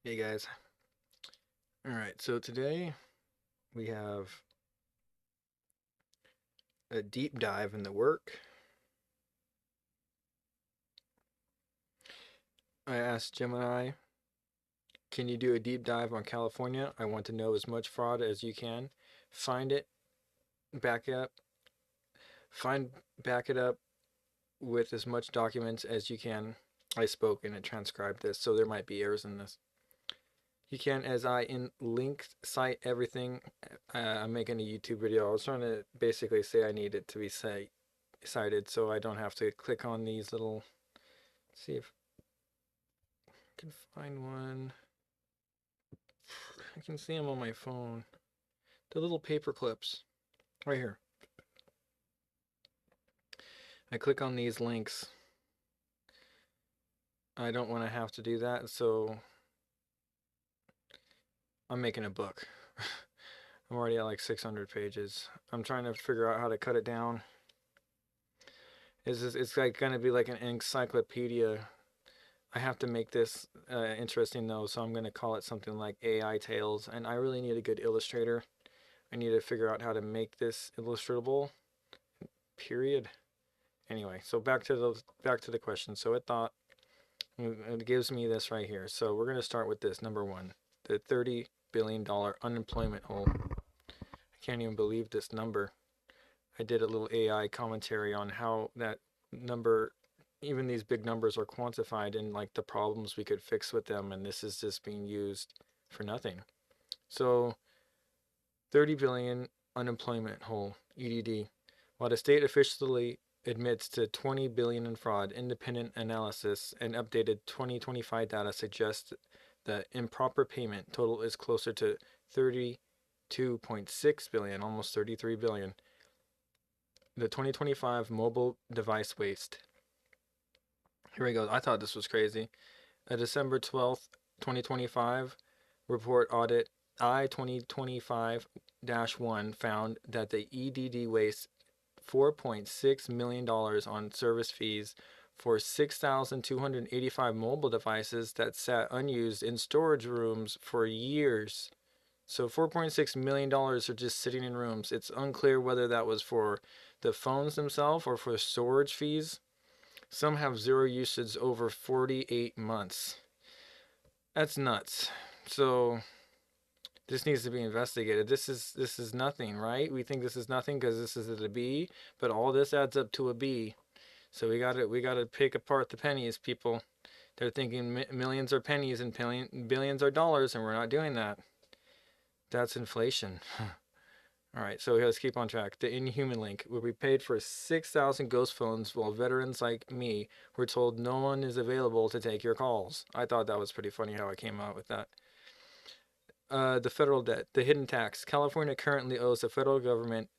Hey guys. All right, so today we have a deep dive in the work. I asked Gemini, can you do a deep dive on California? I want to know as much fraud as you can. Find it, back it up, back it up with as much documents as you can. I spoke and it transcribed this, so there might be errors in this. You can, as I in link cite everything. I'm making a YouTube video. I was trying to basically say I need it to be cited, so I don't have to click on these little. See if I can find one. I can see them on my phone. The little paper clips right here. I click on these links. I don't want to have to do that, so I'm making a book. I'm already at like 600 pages. I'm trying to figure out how to cut it down. It's like gonna be like an encyclopedia. I have to make this interesting though, so I'm gonna call it something like AI Tales. And I really need a good illustrator. I need to figure out how to make this illustratable. Period. Anyway, so back to the question. So it gives me this right here. So we're gonna start with this number one, the $30 billion unemployment hole. I can't even believe this number. I did a little AI commentary on how that number, even these big numbers, are quantified and like the problems we could fix with them, and this is just being used for nothing. So 30 billion unemployment hole, EDD. While the state officially admits to 20 billion in fraud, independent analysis and updated 2025 data suggests the improper payment total is closer to 32.6 billion, almost 33 billion. The 2025 mobile device waste. Here we go. I thought this was crazy. A December 12th, 2025 report audit I 2025-1 found that the EDD wastes $4.6 million on service fees for 6,285 mobile devices that sat unused in storage rooms for years. So $4.6 million are just sitting in rooms. It's unclear whether that was for the phones themselves or for storage fees. Some have zero usage over 48 months. That's nuts. So this needs to be investigated. This is nothing, right? We think this is nothing because this is a B, but all this adds up to a B. So we gotta pick apart the pennies, people. They're thinking millions are pennies and billions are dollars, and we're not doing that. That's inflation. All right, so let's keep on track. The Inhuman link, where we paid for 6,000 ghost phones while veterans like me were told no one is available to take your calls. I thought that was pretty funny how I came out with that. The federal debt, the hidden tax. California currently owes the federal government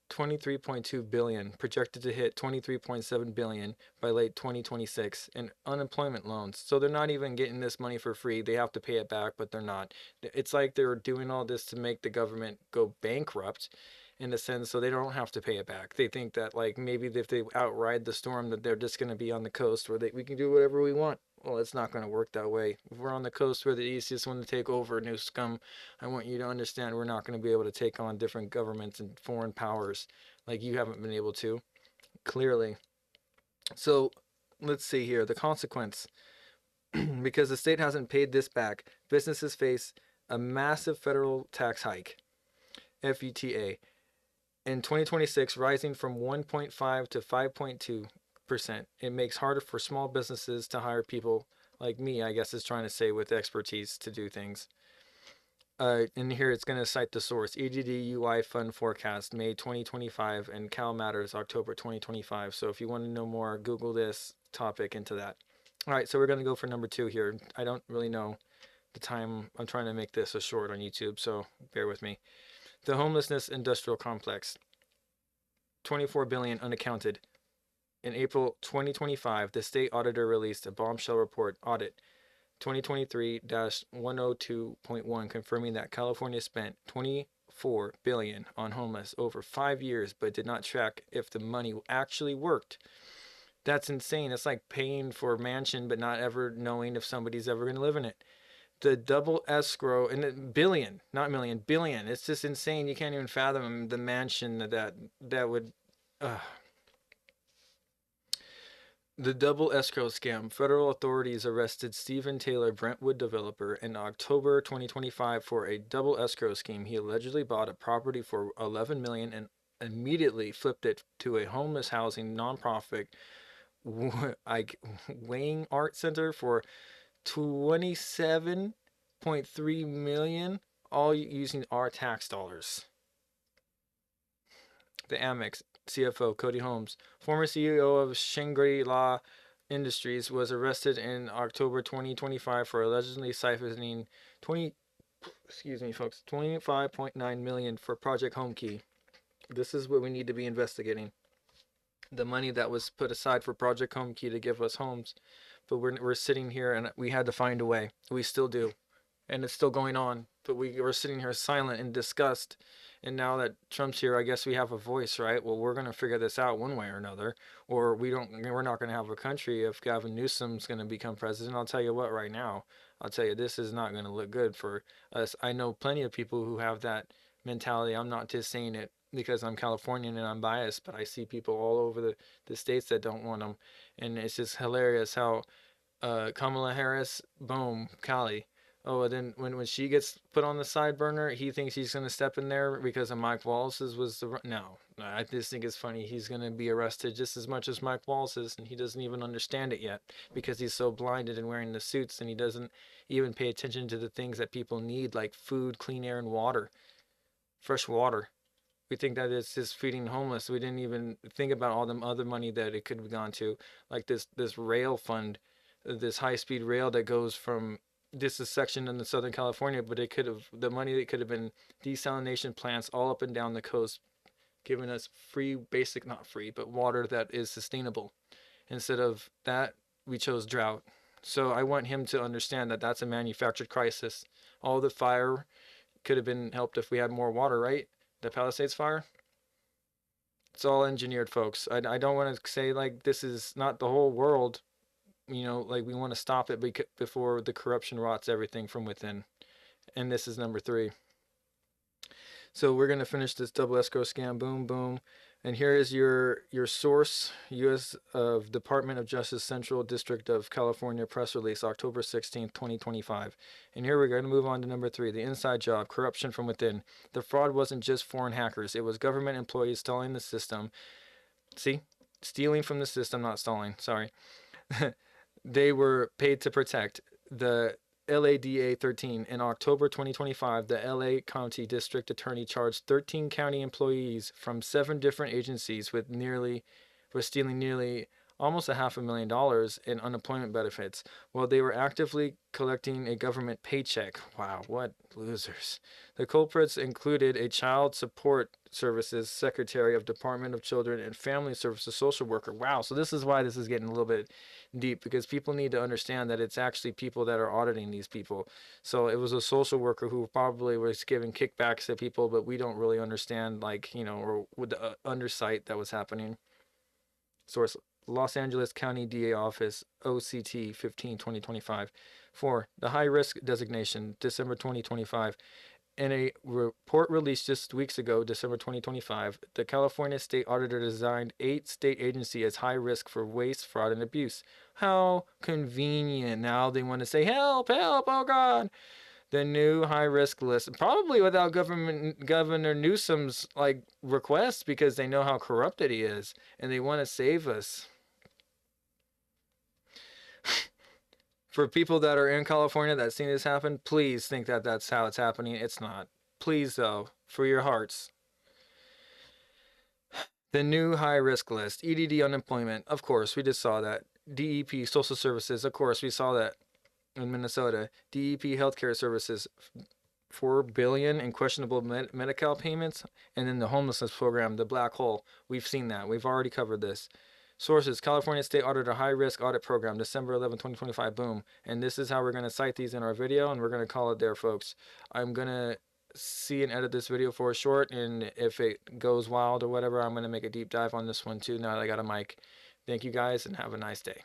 23.2 billion, projected to hit 23.7 billion by late 2026, in unemployment loans. So they're not even getting this money for free. They have to pay it back, but they're not. It's like they're doing all this to make the government go bankrupt in a sense, so they don't have to pay it back. They think that like maybe if they outride the storm that they're just going to be on the coast where we can do whatever we want. Well, it's not going to work that way. If we're on the coast, we're the easiest one to take over, new scum. I want you to understand we're not going to be able to take on different governments and foreign powers like you haven't been able to, clearly. So let's see here. The consequence. Because the state hasn't paid this back, businesses face a massive federal tax hike, FUTA, in 2026, rising from 1.5 to 5.2%. It makes harder for small businesses to hire people like me, I guess is trying to say, with expertise to do things. In here, it's going to cite the source, EDD UI Fund Forecast, May 2025, and Cal Matters, October 2025. So if you want to know more, Google this topic into that. All right, so we're going to go for number 2 here. I don't really know the time. I'm trying to make this a short on YouTube, so bear with me. The homelessness industrial complex, 24 billion unaccounted. In April 2025, the state auditor released a bombshell report, audit 2023-102.1, confirming that California spent 24 billion on homeless over 5 years, but did not track if the money actually worked. That's insane. It's like paying for a mansion but not ever knowing if somebody's ever going to live in it. The double escrow and billion, not million, billion. It's just insane. You can't even fathom the mansion that would. Uh, the double escrow scam. Federal authorities arrested Stephen Taylor, Brentwood developer, in October 2025 for a double escrow scheme. He allegedly bought a property for 11 million and immediately flipped it to a homeless housing nonprofit Wayne Art Center for 27.3 million, all using our tax dollars. The Amex CFO Cody Holmes, former CEO of Shangri-La Industries, was arrested in October 2025 for allegedly siphoning 25.9 million for Project Homekey. This is what we need to be investigating. The money that was put aside for Project Homekey to give us homes, but we're sitting here and we had to find a way. We still do, and it's still going on. But we're sitting here silent in disgust. And now that Trump's here, I guess we have a voice, right? Well, we're gonna figure this out one way or another, or we're not gonna have a country if Gavin Newsom's gonna become president. I'll tell you what, right now, I'll tell you this is not gonna look good for us. I know plenty of people who have that mentality. I'm not just saying it because I'm Californian and I'm biased, but I see people all over the states that don't want them, and it's just hilarious how Kamala Harris, boom, Cali. Oh, and then when she gets put on the side burner, he thinks he's gonna step in there because of Mike Wallace's was the no. I just think it's funny. He's gonna be arrested just as much as Mike Wallace is, and he doesn't even understand it yet because he's so blinded and wearing the suits, and he doesn't even pay attention to the things that people need, like food, clean air, and water, fresh water. We think that it's just feeding homeless. We didn't even think about all the other money that it could have gone to, like this rail fund, this high speed rail that goes from this is section in the Southern California, but it could have the money that could have been desalination plants all up and down the coast, giving us free, basic, not free, but water that is sustainable. Instead of that, we chose drought. So I want him to understand that that's a manufactured crisis. All the fire could have been helped if we had more water, right? The Palisades fire. It's all engineered, folks. I don't want to say like this is not the whole world. Like we want to stop it before the corruption rots everything from within. And this is number 3. So we're going to finish this double escrow scam. Boom, boom. And here is your source, U.S. of Department of Justice Central District of California press release, October 16th, 2025. And here we're going to move on to number 3, the inside job, corruption from within. The fraud wasn't just foreign hackers. It was government employees stalling the system. See? Stealing from the system, not stalling. Sorry. They were paid to protect. The LADA 13. In October 2025, the LA County District Attorney charged 13 county employees from 7 different agencies with stealing nearly almost $500,000 in unemployment benefits while they were actively collecting a government paycheck. Wow, what losers. The culprits included a child support services secretary of Department of Children and Family Services social worker. Wow, so this is why this is getting a little bit deep, because people need to understand that it's actually people that are auditing these people. So it was a social worker who probably was giving kickbacks to people, but we don't really understand, or with the undersight that was happening. Source: Los Angeles County DA Office, OCT 15/2025. 4. The high risk designation, December 2025. In a report released just weeks ago, December 2025, the California State Auditor designed 8 state agencies as high risk for waste, fraud, and abuse. How convenient. Now they want to say, help, help, oh God. The new high risk list, probably without Governor Newsom's request, because they know how corrupted he is and they want to save us. For people that are in California that seen this happen, please think that that's how it's happening. It's not. Please, though, for your hearts. The new high-risk list. EDD unemployment. Of course, we just saw that. DEP social services. Of course, we saw that in Minnesota. DEP healthcare services. $4 billion in questionable Medi-Cal payments. And then the homelessness program, the black hole. We've seen that. We've already covered this. Sources: California State Auditor High Risk Audit Program, December 11, 2025. Boom. And this is how we're going to cite these in our video, and we're going to call it there, folks. I'm going to see and edit this video for a short, and if it goes wild or whatever, I'm going to make a deep dive on this one too now that I got a mic. Thank you guys, and have a nice day.